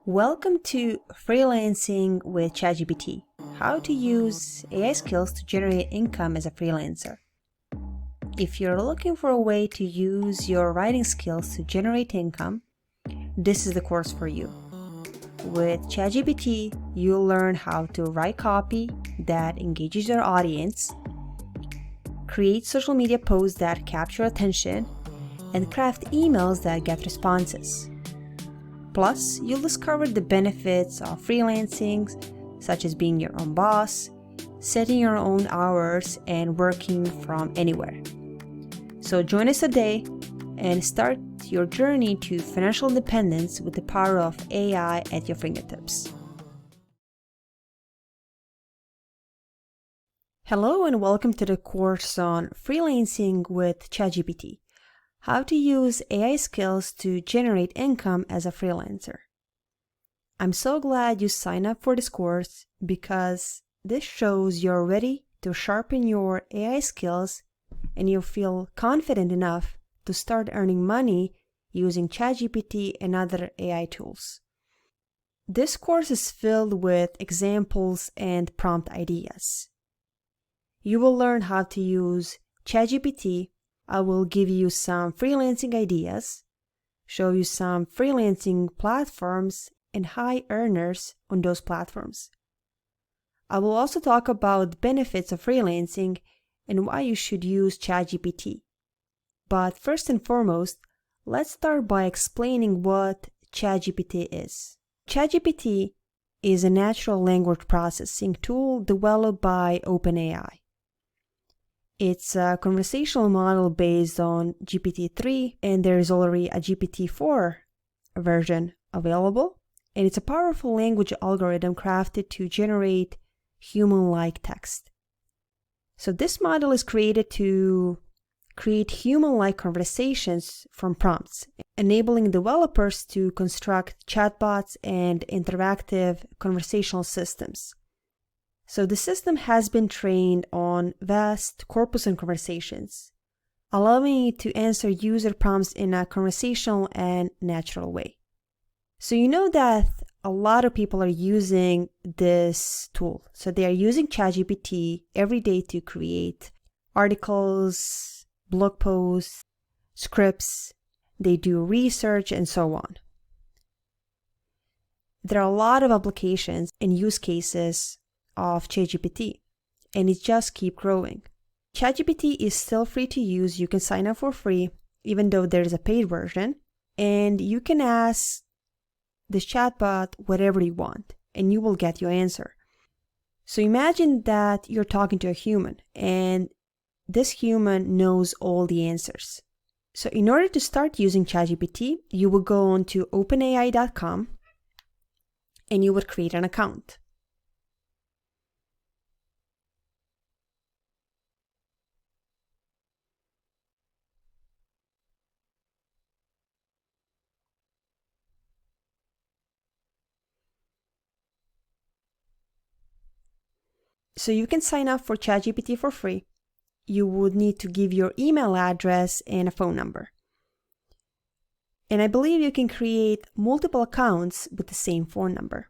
Welcome to Freelancing with ChatGPT. How to use AI skills to generate income as a freelancer. If you're looking for a way to use your writing skills to generate income, this is the course for you. With ChatGPT, you'll learn how to write copy that engages your audience, create social media posts that capture attention, and craft emails that get responses. Plus, you'll discover the benefits of freelancing, such as being your own boss, setting your own hours, and working from anywhere. So join us today and start your journey to financial independence with the power of AI at your fingertips. Hello and welcome to the course on Freelancing with ChatGPT. How to use AI skills to generate income as a freelancer. I'm so glad you signed up for this course because this shows you're ready to sharpen your AI skills and you feel confident enough to start earning money using ChatGPT and other AI tools. This course is filled with examples and prompt ideas. You will learn how to use ChatGPT. I will give you some freelancing ideas, show you some freelancing platforms and high earners on those platforms. I will also talk about the benefits of freelancing and why you should use ChatGPT. But first and foremost, let's start by explaining what ChatGPT is. ChatGPT is a natural language processing tool developed by OpenAI. It's a conversational model based on GPT-3, and there is already a GPT-4 version available. And it's a powerful language algorithm crafted to generate human-like text. So this model is created to create human-like conversations from prompts, enabling developers to construct chatbots and interactive conversational systems. So the system has been trained on vast corpus and conversations, allowing it to answer user prompts in a conversational and natural way. So you know that a lot of people are using this tool. So they are using ChatGPT every day to create articles, blog posts, scripts, they do research, and so on. There are a lot of applications and use cases of ChatGPT, and it just keeps growing. ChatGPT is still free to use. You can sign up for free, even though there is a paid version, and you can ask this chatbot whatever you want, and you will get your answer. So imagine that you're talking to a human, and this human knows all the answers. So in order to start using ChatGPT, you will go on to openai.com, and you would create an account. So you can sign up for ChatGPT for free. You would need to give your email address and a phone number. And I believe you can create multiple accounts with the same phone number.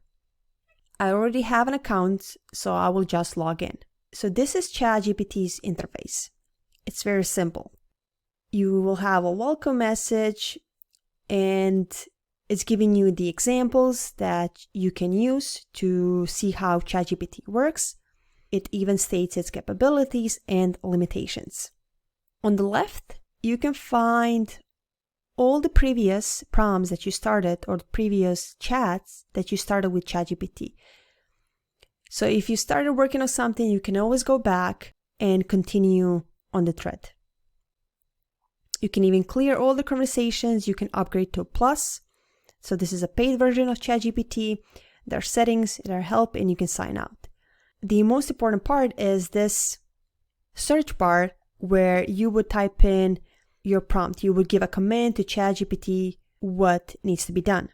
I already have an account, so I will just log in. So this is ChatGPT's interface. It's very simple. You will have a welcome message, and it's giving you the examples that you can use to see how ChatGPT works. It even states its capabilities and limitations. On the left, you can find all the previous prompts that you started or the previous chats that you started with ChatGPT. So if you started working on something, you can always go back and continue on the thread. You can even clear all the conversations. You can upgrade to a plus. So this is a paid version of ChatGPT. There are settings, there are help, and you can sign out. The most important part is this search bar where you would type in your prompt. You would give a command to ChatGPT what needs to be done.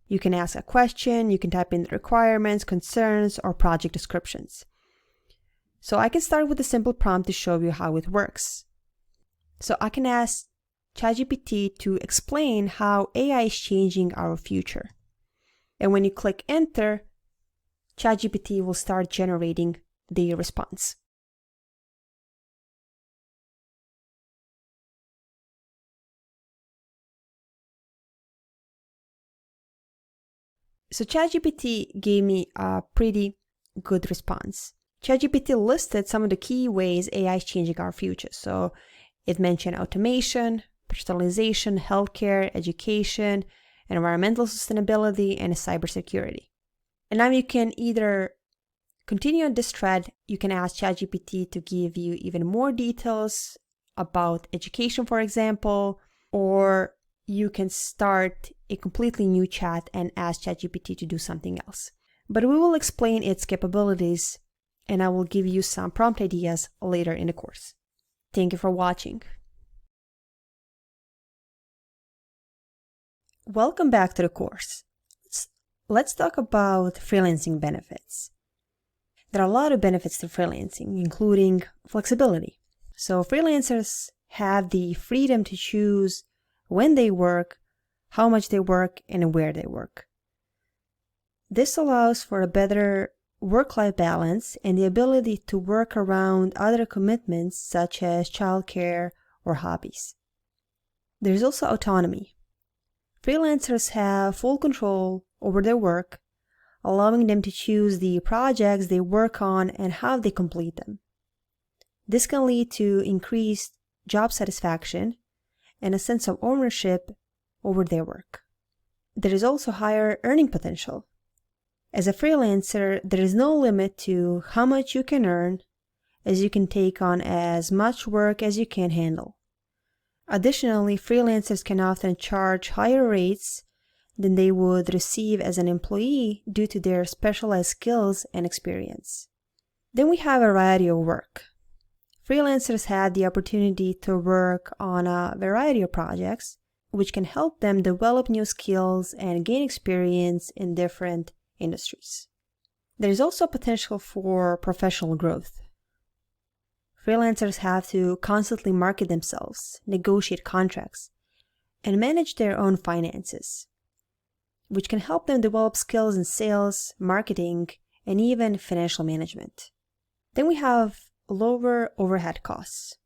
You can ask a question, you can type in the requirements, concerns, or project descriptions. So I can start with a simple prompt to show you how it works. So I can ask ChatGPT to explain how AI is changing our future. And when you click enter, ChatGPT will start generating the response. So ChatGPT gave me a pretty good response. ChatGPT listed some of the key ways AI is changing our future. So it mentioned automation, personalization, healthcare, education, environmental sustainability, and cybersecurity. And now you can either continue on this thread, you can ask ChatGPT to give you even more details about education, for example, or you can start a completely new chat and ask ChatGPT to do something else. But we will explain its capabilities, and I will give you some prompt ideas later in the course. Thank you for watching. Welcome back to the course. Let's talk about freelancing benefits. There are a lot of benefits to freelancing, including flexibility. So freelancers have the freedom to choose when they work, how much they work, and where they work. This allows for a better work-life balance and the ability to work around other commitments such as childcare or hobbies. There's also autonomy. Freelancers have full control over their work, allowing them to choose the projects they work on and how they complete them. This can lead to increased job satisfaction and a sense of ownership over their work. There is also higher earning potential. As a freelancer, there is no limit to how much you can earn, as you can take on as much work as you can handle. Additionally, freelancers can often charge higher rates than they would receive as an employee due to their specialized skills and experience. Then we have a variety of work. Freelancers have the opportunity to work on a variety of projects, which can help them develop new skills and gain experience in different industries. There is also potential for professional growth. Freelancers have to constantly market themselves, negotiate contracts, and manage their own finances, which can help them develop skills in sales, marketing, and even financial management. Then we have lower overhead costs.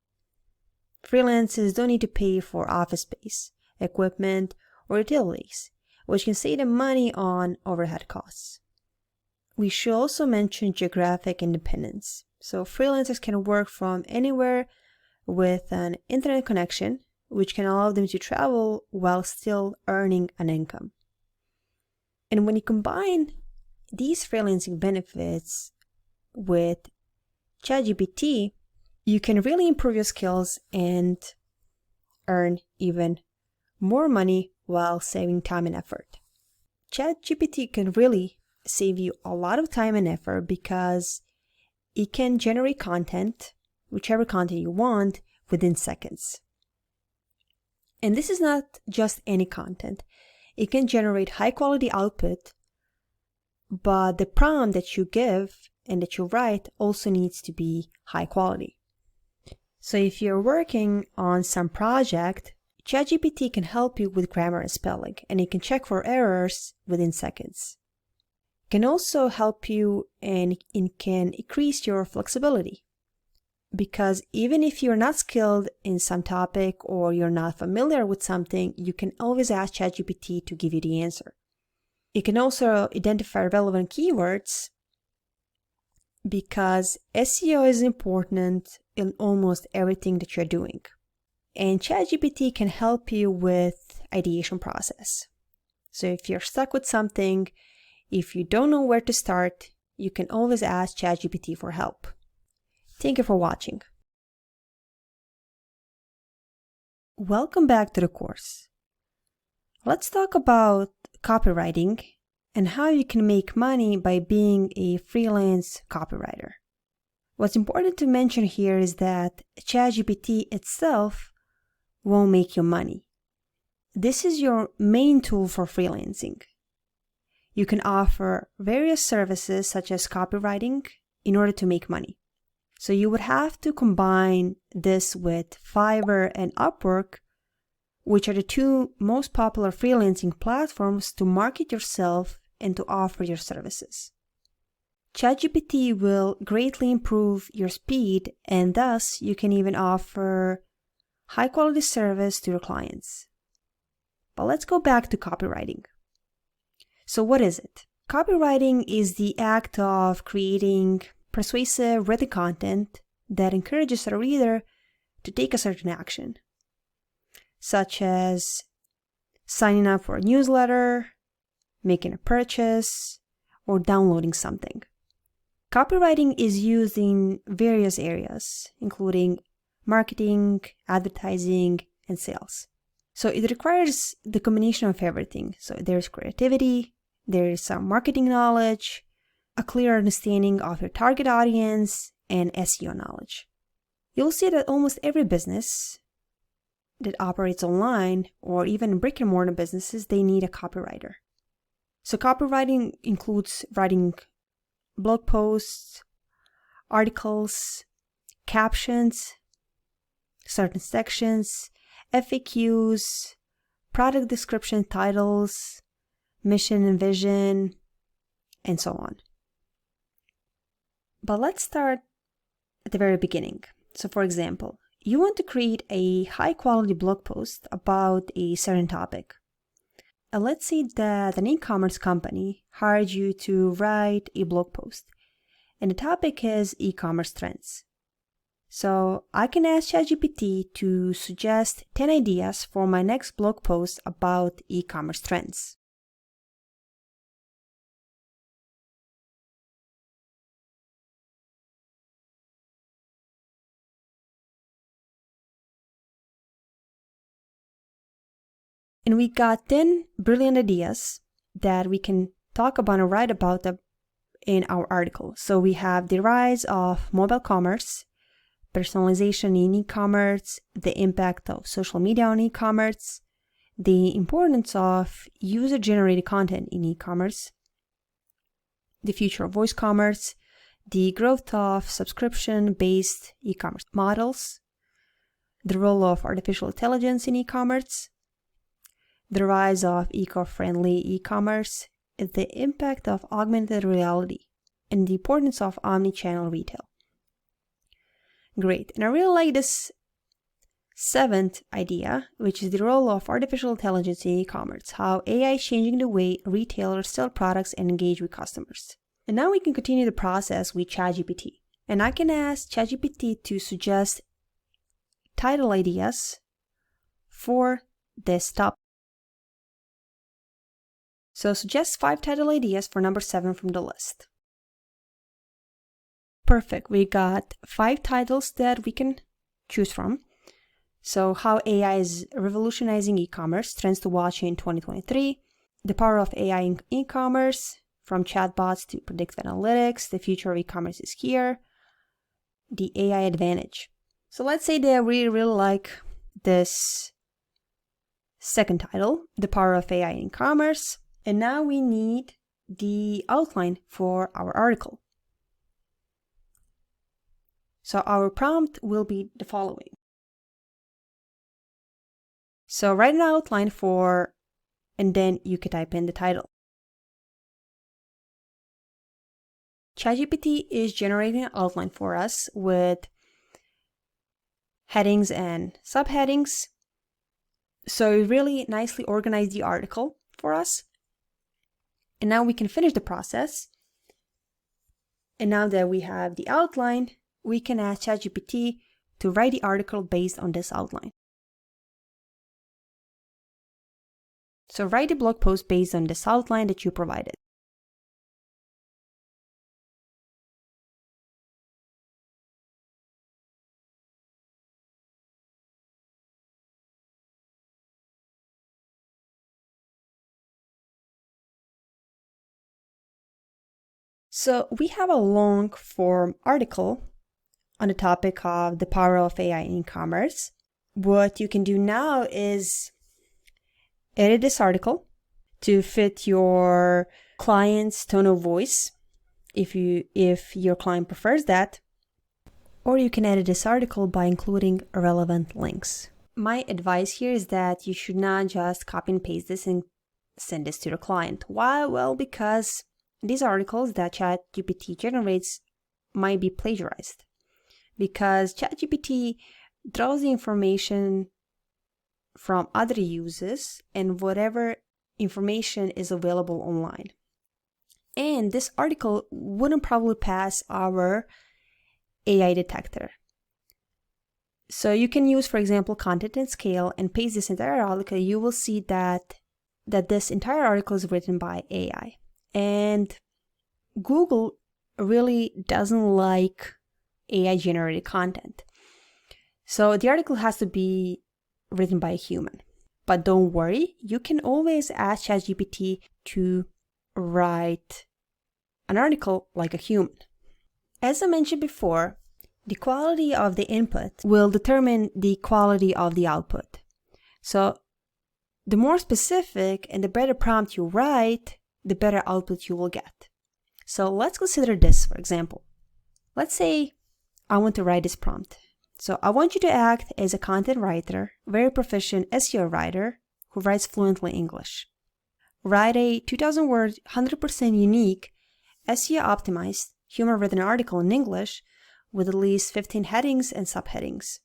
Freelancers don't need to pay for office space, equipment, or utilities, which can save them money on overhead costs. We should also mention geographic independence. So freelancers can work from anywhere with an internet connection, which can allow them to travel while still earning an income. And when you combine these freelancing benefits with ChatGPT, you can really improve your skills and earn even more money while saving time and effort. ChatGPT can really save you a lot of time and effort because it can generate content, whichever content you want, within seconds. And this is not just any content. It can generate high quality output, but the prompt that you give and that you write also needs to be high quality. So if you're working on some project, ChatGPT can help you with grammar and spelling, and it can check for errors within seconds. It can also help you and it can increase your flexibility. Because even if you're not skilled in some topic or you're not familiar with something, you can always ask ChatGPT to give you the answer. It can also identify relevant keywords because SEO is important in almost everything that you're doing. And ChatGPT can help you with ideation process. So if you're stuck with something, if you don't know where to start, you can always ask ChatGPT for help. Thank you for watching. Welcome back to the course. Let's talk about copywriting and how you can make money by being a freelance copywriter. What's important to mention here is that ChatGPT itself won't make you money. This is your main tool for freelancing. You can offer various services such as copywriting in order to make money. So you would have to combine this with Fiverr and Upwork, which are the two most popular freelancing platforms to market yourself and to offer your services. ChatGPT will greatly improve your speed, and thus you can even offer high-quality service to your clients. But let's go back to copywriting. So what is it? Copywriting is the act of creating persuasive written content that encourages a reader to take a certain action, such as signing up for a newsletter, making a purchase, or downloading something. Copywriting is used in various areas, including marketing, advertising, and sales. So it requires the combination of everything. So there's creativity, there is some marketing knowledge, a clear understanding of your target audience, and SEO knowledge. You'll see that almost every business that operates online, or even brick and mortar businesses, they need a copywriter. So copywriting includes writing blog posts, articles, captions, certain sections, FAQs, product description titles, mission and vision, and so on. But let's start at the very beginning. So for example, you want to create a high-quality blog post about a certain topic. And let's say that an e-commerce company hired you to write a blog post, and the topic is e-commerce trends. So I can ask ChatGPT to suggest 10 ideas for my next blog post about e-commerce trends. And we got 10 brilliant ideas that we can talk about and write about in our article. So we have the rise of mobile commerce, personalization in e-commerce, the impact of social media on e-commerce, the importance of user-generated content in e-commerce, the future of voice commerce, the growth of subscription-based e-commerce models, the role of artificial intelligence in e-commerce, the rise of eco-friendly e-commerce, the impact of augmented reality, and the importance of omni-channel retail. Great. And I really like this 7th idea, which is the role of artificial intelligence in e-commerce, how AI is changing the way retailers sell products and engage with customers. And now we can continue the process with ChatGPT. And I can ask ChatGPT to suggest title ideas for this topic. So suggest 5 title ideas for number 7 from the list. Perfect. We got 5 titles that we can choose from. So how AI is revolutionizing e-commerce, trends to watch in 2023, the power of AI in e-commerce, from chatbots to predictive analytics, the future of e-commerce is here, the AI advantage. So let's say that we really like this second title, the power of AI in e-commerce. And now we need the outline for our article. So our prompt will be the following. So write an outline for, and then you can type in the title. ChatGPT is generating an outline for us with headings and subheadings. So it really nicely organized the article for us. And now we can finish the process. And now that we have the outline, we can ask ChatGPT to write the article based on this outline. So write the blog post based on this outline that you provided. So we have a long form article on the topic of the power of AI in e-commerce. What you can do now is edit this article to fit your client's tone of voice, if your client prefers that, or you can edit this article by including relevant links. My advice here is that you should not just copy and paste this and send this to the client. Why? Well, because these articles that ChatGPT generates might be plagiarized, because ChatGPT draws the information from other uses and whatever information is available online. And this article wouldn't probably pass our AI detector. So you can use, for example, content and scale and paste this entire article. You will see that this entire article is written by AI. And Google really doesn't like AI generated content. So the article has to be written by a human. But don't worry, you can always ask ChatGPT to write an article like a human. As I mentioned before, the quality of the input will determine the quality of the output. So the more specific and the better prompt you write, the better output you will get. So let's consider this, for example. Let's say I want to write this prompt. So I want you to act as a content writer, very proficient SEO writer who writes fluently English. Write a 2,000 word, 100% unique, SEO optimized, human written article in English with at least 15 headings and subheadings,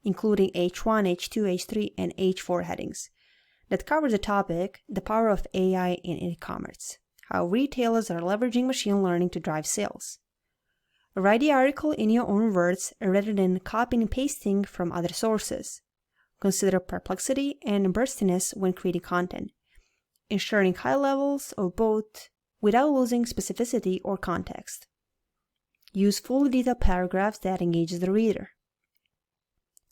including H1, H2, H3, and H4 headings that cover the topic, the power of AI in e-commerce, how retailers are leveraging machine learning to drive sales. Write the article in your own words rather than copying and pasting from other sources. Consider perplexity and burstiness when creating content, ensuring high levels of both without losing specificity or context. Use fully detailed paragraphs that engage the reader.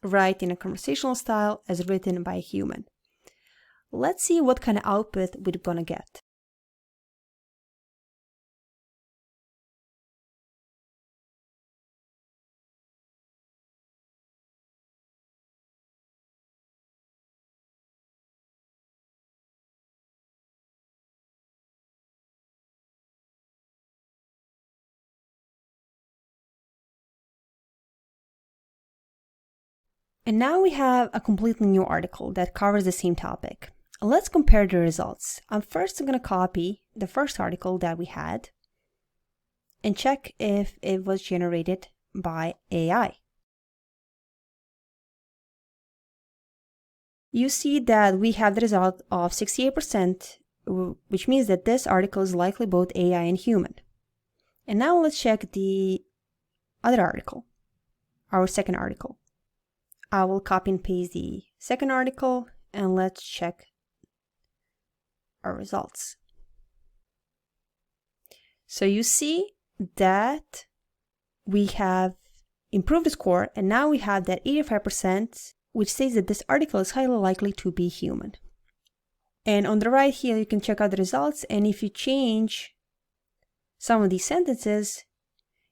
Write in a conversational style as written by a human. Let's see what kind of output we're gonna get. And now we have a completely new article that covers the same topic. Let's compare the results. I'm going to copy the first article that we had and check if it was generated by AI. You see that we have the result of 68%, which means that this article is likely both AI and human. And now let's check the other article, our second article. I will copy and paste the second article and let's check our results. So you see that we have improved the score, and now we have that 85%, which says that this article is highly likely to be human. And on the right here, you can check out the results, and if you change some of these sentences,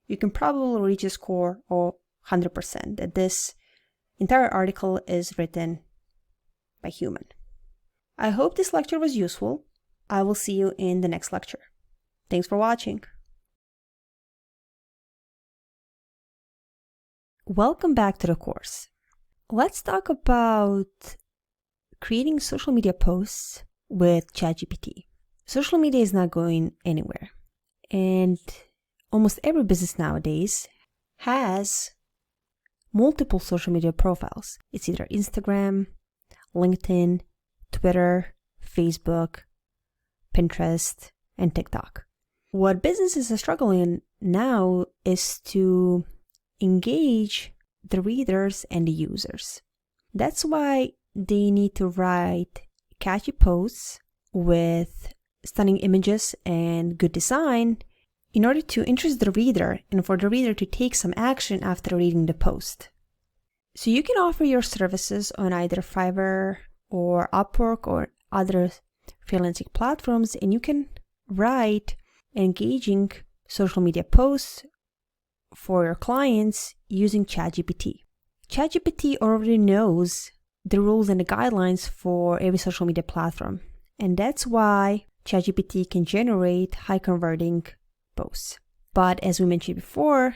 you can probably reach a score of 100%, that this entire article is written by human. I hope this lecture was useful. I will see you in the next lecture. Thanks for watching. Welcome back to the course. Let's talk about creating social media posts with ChatGPT. Social media is not going anywhere, and almost every business nowadays has multiple social media profiles. It's either Instagram, LinkedIn, Twitter, Facebook, Pinterest, and TikTok. What businesses are struggling now is to engage the readers and the users. That's why they need to write catchy posts with stunning images and good design in order to interest the reader and for the reader to take some action after reading the post. So you can offer your services on either Fiverr or Upwork or other freelancing platforms, and you can write engaging social media posts for your clients using ChatGPT. ChatGPT already knows the rules and the guidelines for every social media platform, and that's why ChatGPT can generate high converting posts. But as we mentioned before,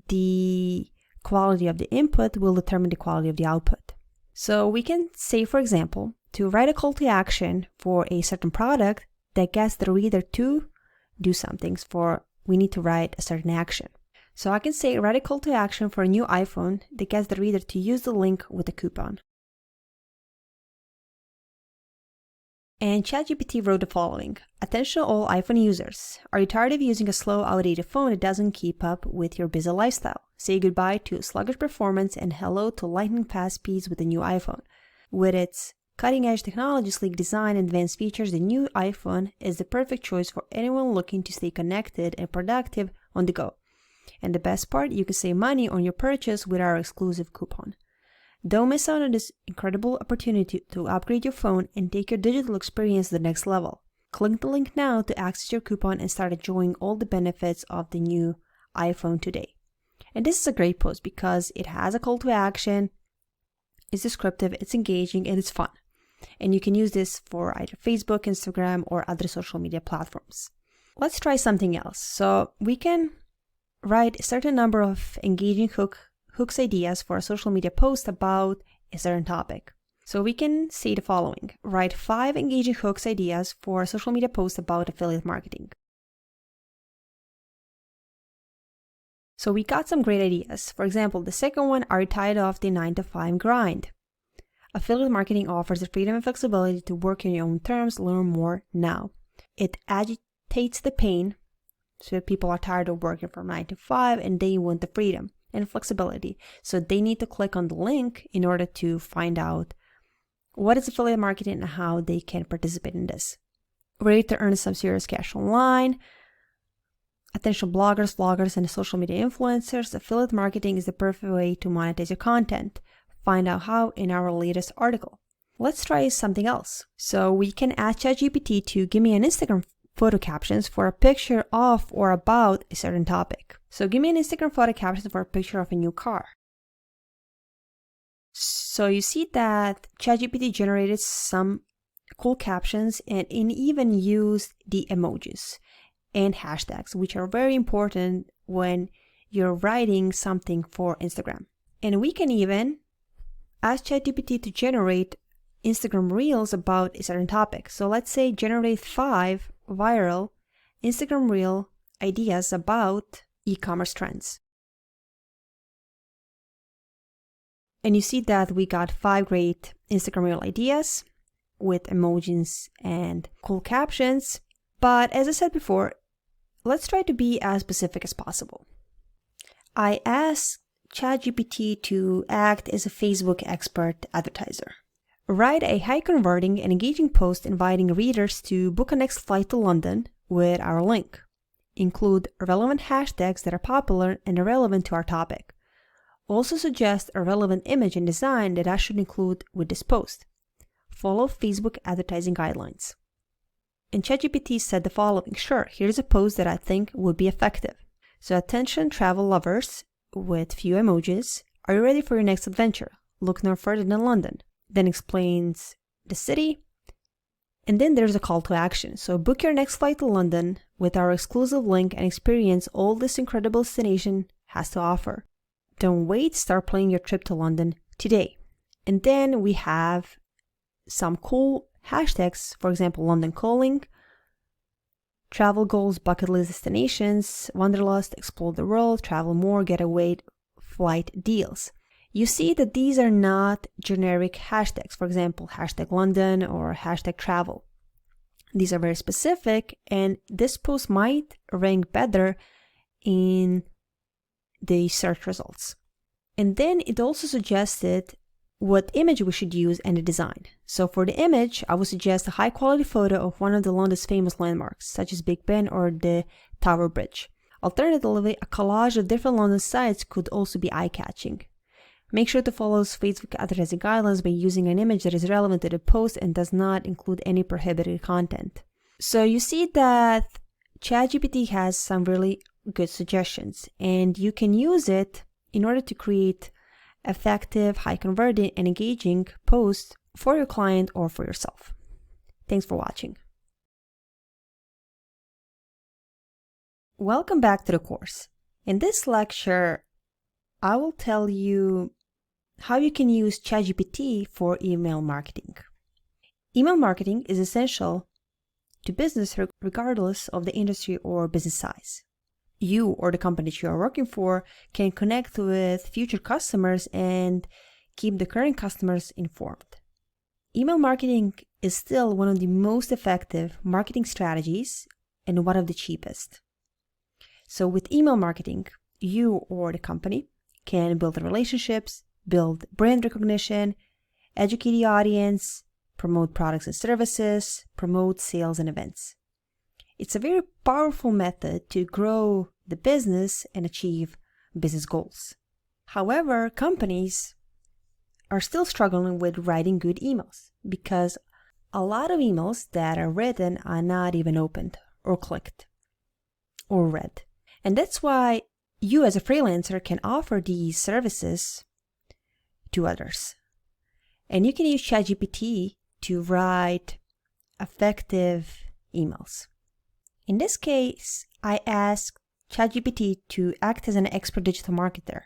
the quality of the input will determine the quality of the output. So we can say, for example, to write a call to action for a certain product that gets the reader to do something. We need to write a certain action. So I can say write a call to action for a new iPhone that gets the reader to use the link with a coupon. And ChatGPT wrote the following. Attention all iPhone users. Are you tired of using a slow, outdated phone that doesn't keep up with your busy lifestyle? Say goodbye to sluggish performance and hello to lightning fast speeds with the new iPhone. With its cutting-edge technology, sleek design, and advanced features, the new iPhone is the perfect choice for anyone looking to stay connected and productive on the go. And the best part, you can save money on your purchase with our exclusive coupon. Don't miss out on this incredible opportunity to upgrade your phone and take your digital experience to the next level. Click the link now to access your coupon and start enjoying all the benefits of the new iPhone today. And this is a great post because it has a call to action, it's descriptive, it's engaging, and it's fun. And you can use this for either Facebook, Instagram, or other social media platforms. Let's try something else. So we can write a certain number of engaging hooks ideas for a social media post about a certain topic. So we can say the following. Write 5 engaging hooks ideas for a social media post about affiliate marketing. So we got some great ideas. For example, the second one, are you tired of the 9-to-5 grind? Affiliate marketing offers the freedom and flexibility to work on your own terms. Learn more now. It agitates the pain. So people are tired of working from 9 to 5 and they want the freedom and flexibility. So they need to click on the link in order to find out what is affiliate marketing and how they can participate in this. Ready to earn some serious cash online. Attention bloggers, vloggers, and social media influencers. Affiliate marketing is the perfect way to monetize your content. Find out how in our latest article. Let's try something else. So we can ask ChatGPT to give me an Instagram photo captions for a picture of or about a certain topic. So give me an Instagram photo caption for a picture of a new car. So you see that ChatGPT generated some cool captions and it even used the emojis and hashtags, which are very important when you're writing something for Instagram. And we can even ask ChatGPT to generate Instagram Reels about a certain topic. So let's say generate 5 viral Instagram Reel ideas about e-commerce trends. And you see that we got 5 great Instagram Reel ideas with emojis and cool captions. But as I said before, let's try to be as specific as possible. I asked ChatGPT to act as a Facebook expert advertiser. Write a high-converting and engaging post inviting readers to book a next flight to London with our link. Include relevant hashtags that are popular and are relevant to our topic. Also suggest a relevant image and design that I should include with this post. Follow Facebook advertising guidelines. And ChatGPT said the following. Sure, here's a post that I think would be effective. So attention travel lovers with few emojis. Are you ready for your next adventure? Look no further than London. Then explains the city. And then there's a call to action. So book your next flight to London with our exclusive link and experience all this incredible destination has to offer. Don't wait, start planning your trip to London today. And then we have some cool hashtags, for example, London calling, travel goals, bucket list destinations, wanderlust, explore the world, travel more, getaway flight deals. You see that these are not generic hashtags, for example, hashtag London or hashtag travel. These are very specific, and this post might rank better in the search results. And then it also suggested what image we should use and the design. So for the image, I would suggest a high quality photo of one of the London's famous landmarks, such as Big Ben or the Tower Bridge. Alternatively, a collage of different London sites could also be eye-catching. Make sure to follow Facebook advertising guidelines by using an image that is relevant to the post and does not include any prohibited content. So you see that ChatGPT has some really good suggestions, and you can use it in order to create effective, high-converting, and engaging posts for your client or for yourself. Thanks for watching. Welcome back to the course. In this lecture, I will tell you how you can use ChatGPT for email marketing. Email marketing is essential to business regardless of the industry or business size. You or the company that you are working for can connect with future customers and keep the current customers informed. Email marketing is still one of the most effective marketing strategies and one of the cheapest. So with email marketing, you or the company can build relationships, build brand recognition, educate the audience, promote products and services, promote sales and events. It's a very powerful method to grow the business and achieve business goals. However, companies are still struggling with writing good emails because a lot of emails that are written are not even opened or clicked or read. And that's why you as a freelancer can offer these services to others. And you can use ChatGPT to write effective emails. In this case, I asked ChatGPT to act as an expert digital marketer.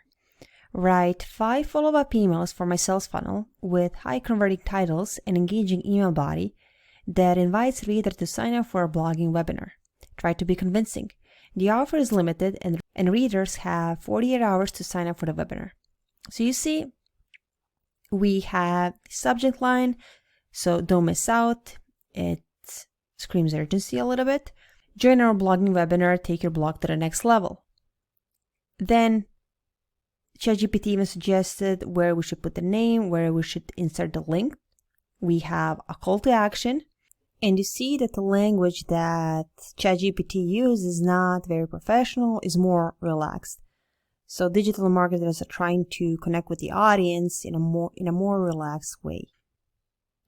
Write 5 follow-up emails for my sales funnel with high converting titles and engaging email body that invites readers to sign up for a blogging webinar. Try to be convincing. The offer is limited and readers have 48 hours to sign up for the webinar. So you see, we have the subject line, so don't miss out. It screams urgency a little bit. Join our blogging webinar, take your blog to the next level. Then ChatGPT even suggested where we should put the name, where we should insert the link. We have a call to action. And you see that the language that ChatGPT uses is not very professional, is more relaxed. So digital marketers are trying to connect with the audience in a more relaxed way.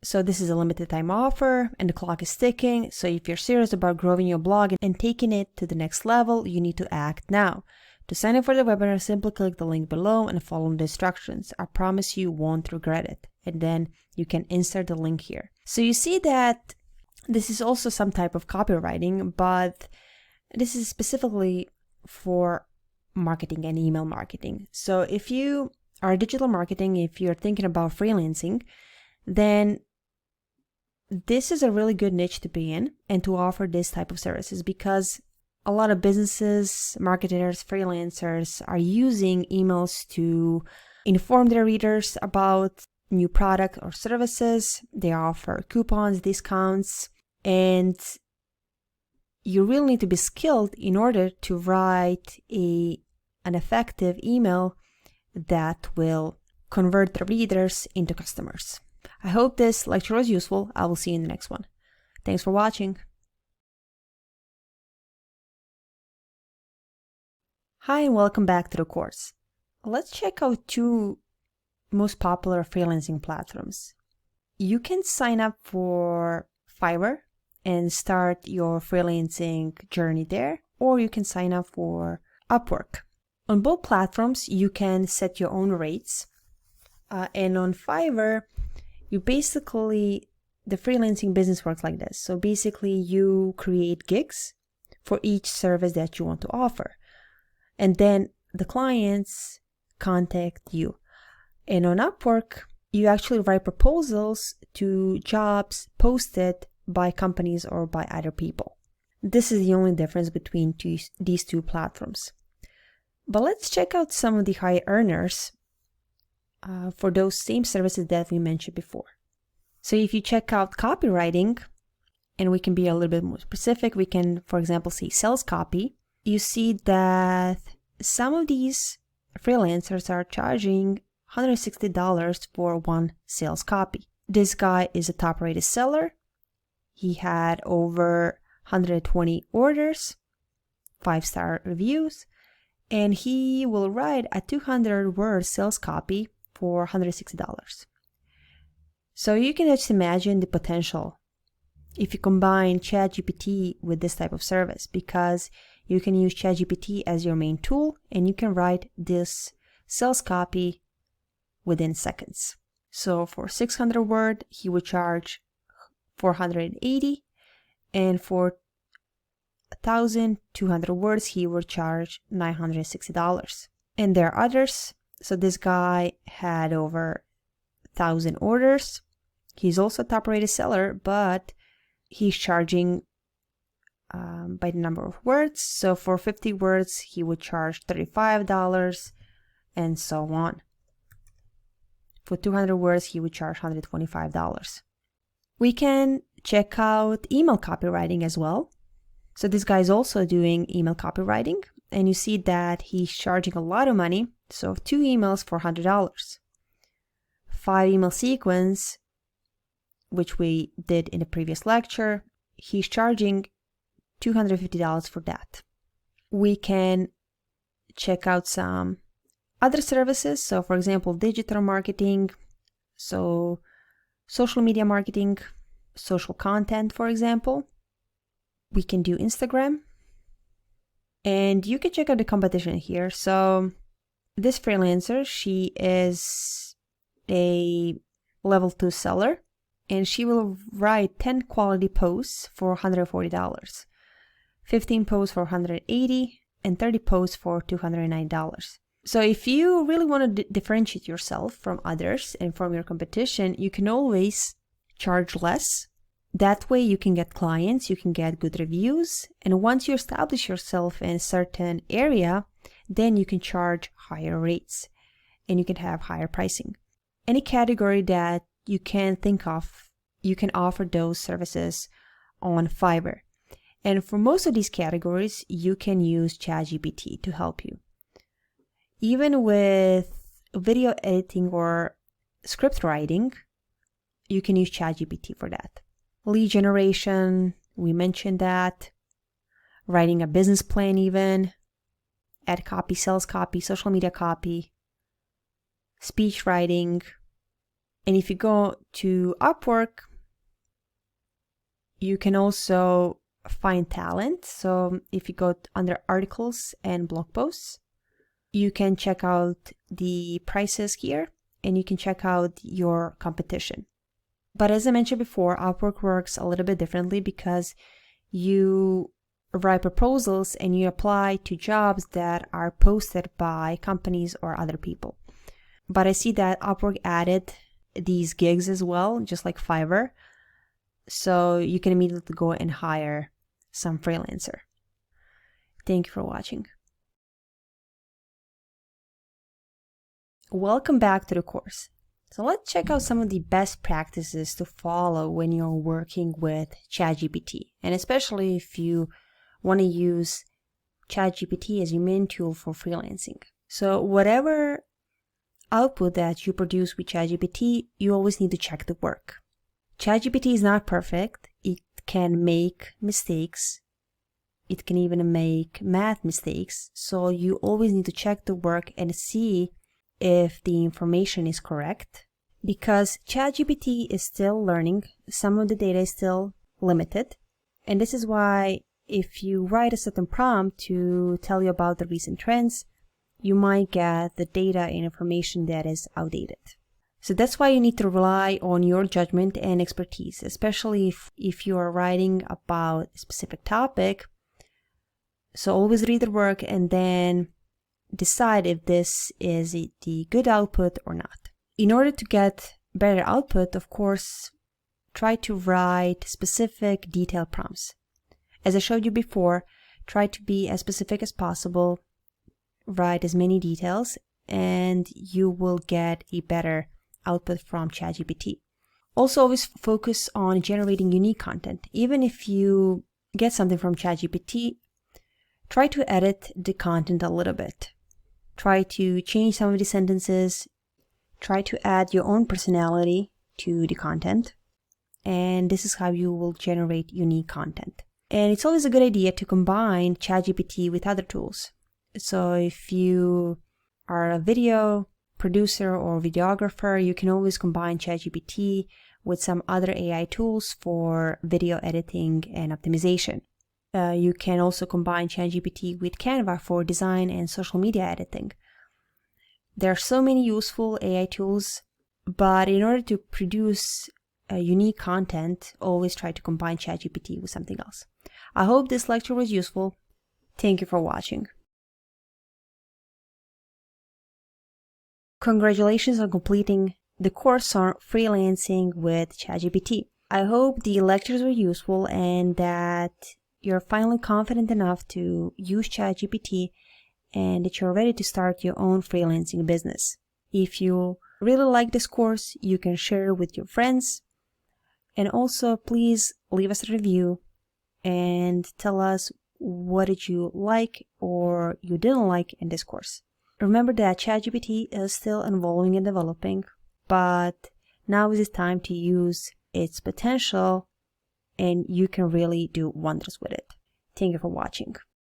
So this is a limited time offer and the clock is ticking. So if you're serious about growing your blog and taking it to the next level, you need to act now. To sign up for the webinar, simply click the link below and follow the instructions. I promise you won't regret it. And then you can insert the link here. So you see that this is also some type of copywriting, but this is specifically for marketing and email marketing. So if you are digital marketing, if you're thinking about freelancing, then this is a really good niche to be in and to offer this type of services because a lot of businesses, marketers, freelancers are using emails to inform their readers about new product or services. They offer coupons, discounts, and you really need to be skilled in order to write an effective email that will convert the readers into customers. I hope this lecture was useful. I will see you in the next one. Thanks for watching. Hi and welcome back to the course. Let's check out 2 most popular freelancing platforms. You can sign up for Fiverr and start your freelancing journey there, or you can sign up for Upwork. On both platforms, you can set your own rates. And on Fiverr, the freelancing business works like this. So basically, you create gigs for each service that you want to offer. And then the clients contact you. And on Upwork, you actually write proposals to jobs posted by companies or by other people. This is the only difference between these 2 platforms. But let's check out some of the high earners for those same services that we mentioned before. So if you check out copywriting, and we can be a little bit more specific, we can, for example, say sales copy, you see that some of these freelancers are charging $160 for one sales copy. This guy is a top-rated seller. He had over 120 orders, 5-star reviews, and he will write a 200-word sales copy for $160. So you can just imagine the potential if you combine ChatGPT with this type of service, because you can use ChatGPT as your main tool and you can write this sales copy within seconds. So for 600 word, he would charge 480, and for 1,200 words, he would charge $960. And there are others. So this guy had over 1,000 orders. He's also a top-rated seller, but he's charging by the number of words. So for 50 words, he would charge $35 and so on. For 200 words, he would charge $125. We can check out email copywriting as well. So this guy is also doing email copywriting, and you see that he's charging a lot of money. So 2 emails for $100. 5 email sequence, which we did in the previous lecture, he's charging $250 for that. We can check out some other services. So for example, digital marketing, so social media marketing, social content, for example. We can do Instagram. And you can check out the competition here. So this freelancer, she is a level 2 seller, and she will write 10 quality posts for $140, 15 posts for $180, and 30 posts for $209. So if you really want to differentiate yourself from others and from your competition, you can always charge less. That way you can get clients, you can get good reviews, and once you establish yourself in a certain area, then you can charge higher rates and you can have higher pricing. Any category that you can think of, you can offer those services on Fiverr. And for most of these categories, you can use ChatGPT to help you. Even with video editing or script writing, you can use ChatGPT for that. Lead generation, we mentioned that. Writing a business plan even. Ad copy, sales copy, social media copy. Speech writing. And if you go to Upwork, you can also find talent. So if you go under articles and blog posts, you can check out the prices here and you can check out your competition. But as I mentioned before, Upwork works a little bit differently because you write proposals and you apply to jobs that are posted by companies or other people. But I see that Upwork added these gigs as well, just like Fiverr. So you can immediately go and hire some freelancer. Thank you for watching. Welcome back to the course. So let's check out some of the best practices to follow when you're working with ChatGPT, and especially if you want to use ChatGPT as your main tool for freelancing. So whatever output that you produce with ChatGPT, you always need to check the work. ChatGPT is not perfect. It can make mistakes. It can even make math mistakes. So you always need to check the work and see if the information is correct, because ChatGPT is still learning. Some of the data is still limited. And this is why if you write a certain prompt to tell you about the recent trends, you might get the data and information that is outdated. So that's why you need to rely on your judgment and expertise, especially if you are writing about a specific topic. So always read the work and then decide if this is the good output or not. In order to get better output, of course, try to write specific detailed prompts. As I showed you before, try to be as specific as possible, write as many details, and you will get a better output from ChatGPT. Also, always focus on generating unique content. Even if you get something from ChatGPT, try to edit the content a little bit. Try to change some of the sentences. Try to add your own personality to the content. And this is how you will generate unique content. And it's always a good idea to combine ChatGPT with other tools. So if you are a video producer or videographer, you can always combine ChatGPT with some other AI tools for video editing and optimization. You can also combine ChatGPT with Canva for design and social media editing. There are so many useful AI tools, but in order to produce unique content, always try to combine ChatGPT with something else. I hope this lecture was useful. Thank you for watching. Congratulations on completing the course on freelancing with ChatGPT. I hope the lectures were useful and that you're finally confident enough to use ChatGPT and that you're ready to start your own freelancing business. If you really like this course, you can share it with your friends. And also, please leave us a review and tell us what did you like or you didn't like in this course. Remember that ChatGPT is still evolving and developing, but now is the time to use its potential and you can really do wonders with it. Thank you for watching.